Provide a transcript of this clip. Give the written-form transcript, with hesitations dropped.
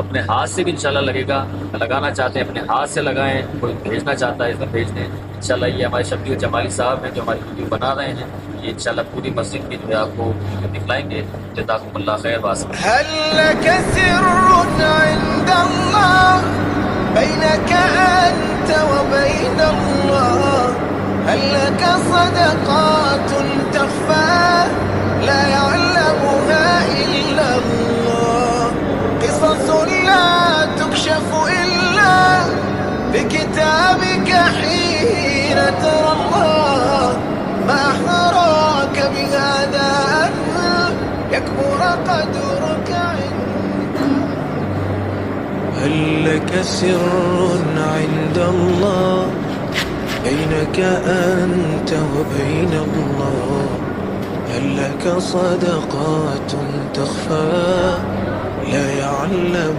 अपने हाथ से भी इंशाल्लाह लगेगा। लगाना चाहते हैं अपने हाथ से लगाएं, कोई भेजना चाहता है इसमें भेज दें इंशाल्लाह। ये हमारे शफीउल जमाली साहब हैं जो हमारी वीडियो बना रहे हैं, ये इंशाल्लाह पूरी मस्जिद की जो है आपको वीडियो दिखलाएंगे। जज़ाकुमुल्लाह खैर वासलाम। هل لك سر عند الله بينك أنت وبين الله؟ هل لك صدقات تخفى لا يعلمها إلا الله؟ قصص لا تكشف إلا بكتابك حين ترى الله. ما أحراك بهذا أن يكبر قدرك عنده؟ هل لك سر عند الله بينك أنت وبين الله؟ هل لك صدقات تخفى لا يعلم